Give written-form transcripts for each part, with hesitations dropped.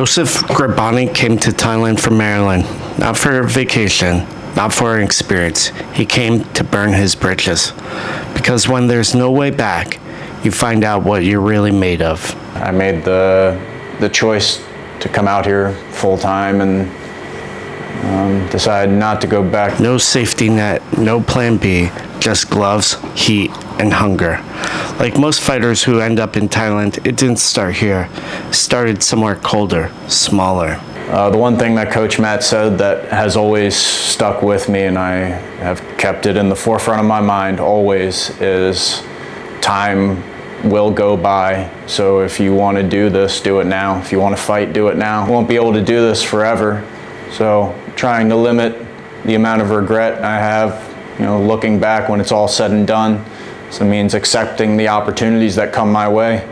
Joseph Grobani came to Thailand from Maryland, not for vacation, not for an experience. He came to burn his bridges. Because when there's no way back, you find out what you're really made of. I made the choice to come out here full time and decide not to go back. No safety net, no plan B, just gloves, heat, and hunger. Like most fighters who end up in Thailand, it didn't start here. It started somewhere colder, smaller. The one thing that Coach Matt said that has always stuck with me, and I have kept it in the forefront of my mind always, is time will go by. So if you want to do this, do it now. If you want to fight, do it now. You won't be able to do this forever. So trying to limit the amount of regret I have, looking back when it's all said and done. So it means accepting the opportunities that come my way,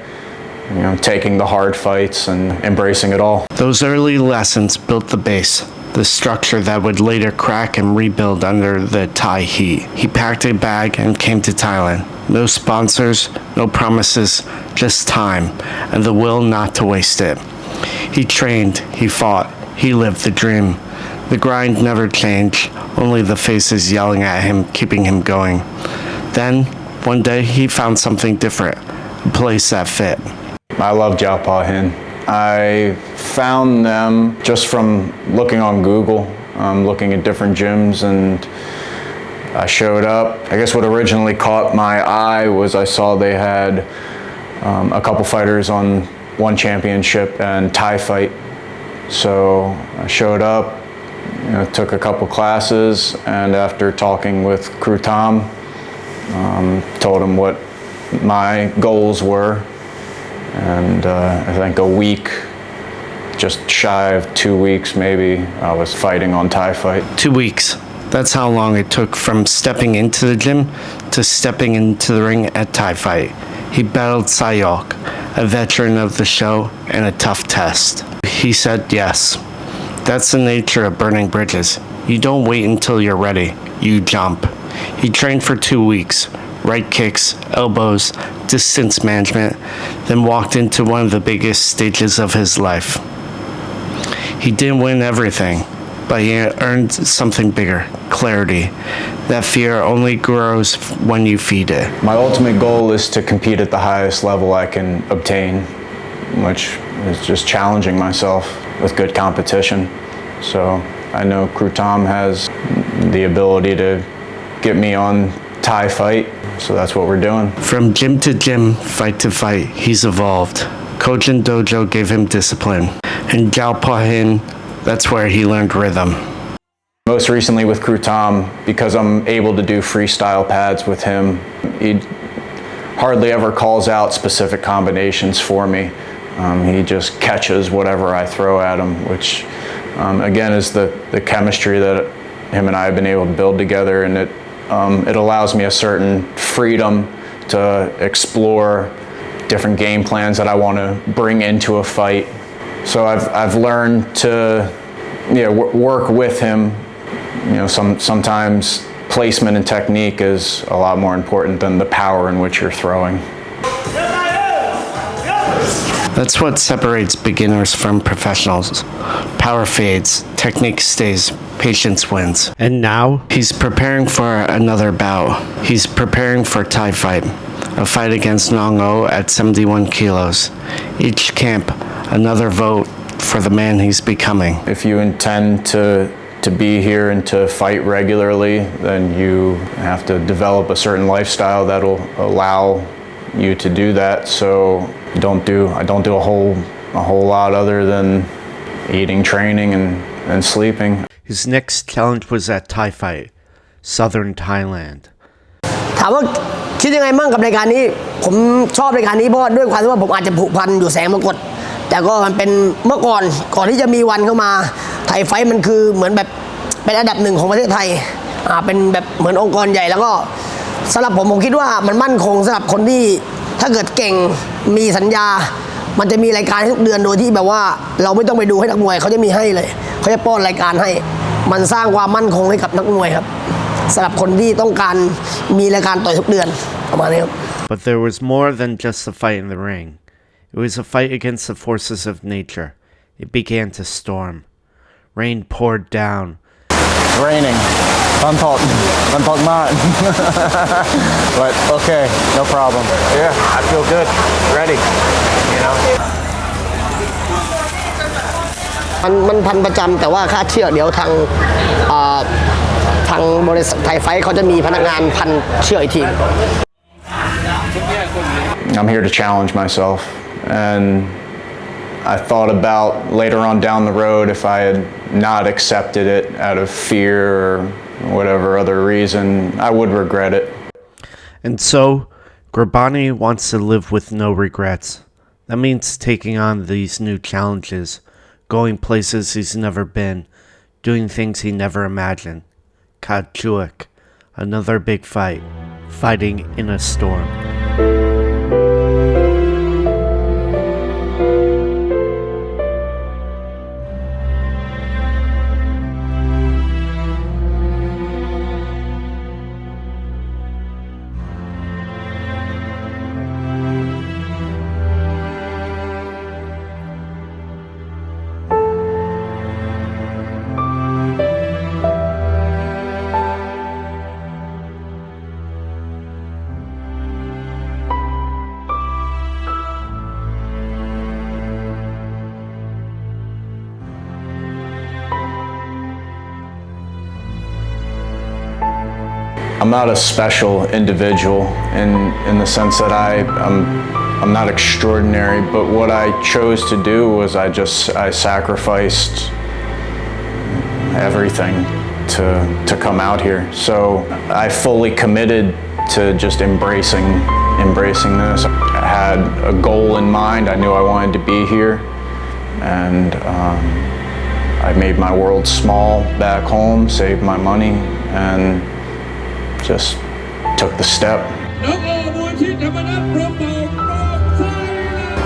taking the hard fights and embracing it all. Those early lessons built the base, the structure that would later crack and rebuild under the Thai heat. He packed a bag and came to Thailand. No sponsors, no promises, just time and the will not to waste it. He trained, he fought, he lived the dream. The grind never changed, only the faces yelling at him, keeping him going. Then, one day, he found something different, a place that fit. I love Jiao Pa Hin. I found them just from looking on Google, looking at different gyms, and I showed up. I guess what originally caught my eye was I saw they had a couple fighters on One Championship and Thai Fight. So I showed up, took a couple classes, and after talking with Crew Tom, told him what my goals were, and I think a week, just shy of 2 weeks maybe, I was fighting on Thai Fight. 2 weeks. That's how long it took from stepping into the gym to stepping into the ring at Thai Fight. He battled Sayok, a veteran of the show, and a tough test. He said yes. That's the nature of burning bridges. You don't wait until you're ready. You jump. He trained for 2 weeks. Right kicks, elbows, distance management, then walked into one of the biggest stages of his life. He didn't win everything, but he earned something bigger, clarity. That fear only grows when you feed it. My ultimate goal is to compete at the highest level I can obtain, which is just challenging myself with good competition. So I know Crew Tom has the ability to get me on Thai Fight, so that's what we're doing. From gym to gym, fight to fight, he's evolved. Coach and dojo gave him discipline. And Jiao Pa Hin, that's where he learned rhythm. Most recently with Crew Tom, because I'm able to do freestyle pads with him, he hardly ever calls out specific combinations for me. He just catches whatever I throw at him, which again is the chemistry that him and I have been able to build together, and it allows me a certain freedom to explore different game plans that I want to bring into a fight. So I've learned to work with him. Sometimes placement and technique is a lot more important than the power in which you're throwing. That's what separates beginners from professionals. Power fades, technique stays, patience wins. And now, he's preparing for another bout. He's preparing for Thai Fight, a fight against Nong at 71 kilos. Each camp, another vote for the man he's becoming. If you intend to be here and to fight regularly, then you have to develop a certain lifestyle that'll allow you to do that. So I don't do a whole lot other than eating, training, and sleeping. His next challenge was at Thai Fight, Southern Thailand. ถามว่าคิดยังไงมั่งกับรายการนี้ผมชอบรายการนี้เพราะด้วยความที่ว่าผมอาจจะผูกพันอยู่แสงมรกตแต่ก็มันเป็นเมื่อก่อนที่จะมีวันเข้ามาไทยไฟท์มันคือเหมือนแบบเป็นอันดับหนึ่งของประเทศไทยเป็นแบบเหมือนองค์กรใหญ่แล้วก็สำหรับผมคิดว่ามันมั่นคงสำหรับคนที่ถ้าเกิดเก่งมีสัญญามันจะมีรายการทุกเดือนโดยที่แบบว่าเราไม่ต้องไปดูให้นักมวยเขาจะมีให้เลยเขาจะป้อนรายการให้มันสร้างความมั่นคงให้กับนักมวยครับสำหรับคนที่ต้องการมีรายการต่อยทุกเดือนประมาณนี้ครับ But there was more than just a fight in the ring. It was a fight against the forces of nature. It began to storm. Rain poured down. It's raining. Fun talk mine. But okay, no problem. Yeah, I feel good. Ready. You know. มันพันประจำแต่ว่าค่าเชือกเดี๋ยวทางบริษัทไทยไฟท์เขาจะมีพนักงานพันเชือกอีกที I'm here to challenge myself, and I thought about later on down the road if I had not accepted it out of fear or whatever other reason, I would regret it. And so, Grobani wants to live with no regrets. That means taking on these new challenges, going places he's never been, doing things he never imagined. Kachuik, another big fight, fighting in a storm. I'm not a special individual in the sense that I'm not extraordinary, but what I chose to do was I sacrificed everything to come out here. So I fully committed to just embracing this. I had a goal in mind. I knew I wanted to be here, and I made my world small back home, saved my money, and just took the step.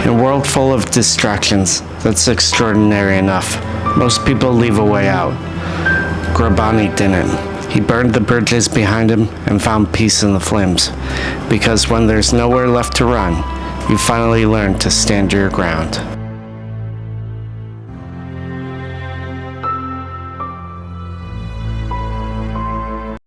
In a world full of distractions, that's extraordinary enough. Most people leave a way out. Grobani didn't. He burned the bridges behind him and found peace in the flames. Because when there's nowhere left to run, you finally learn to stand your ground.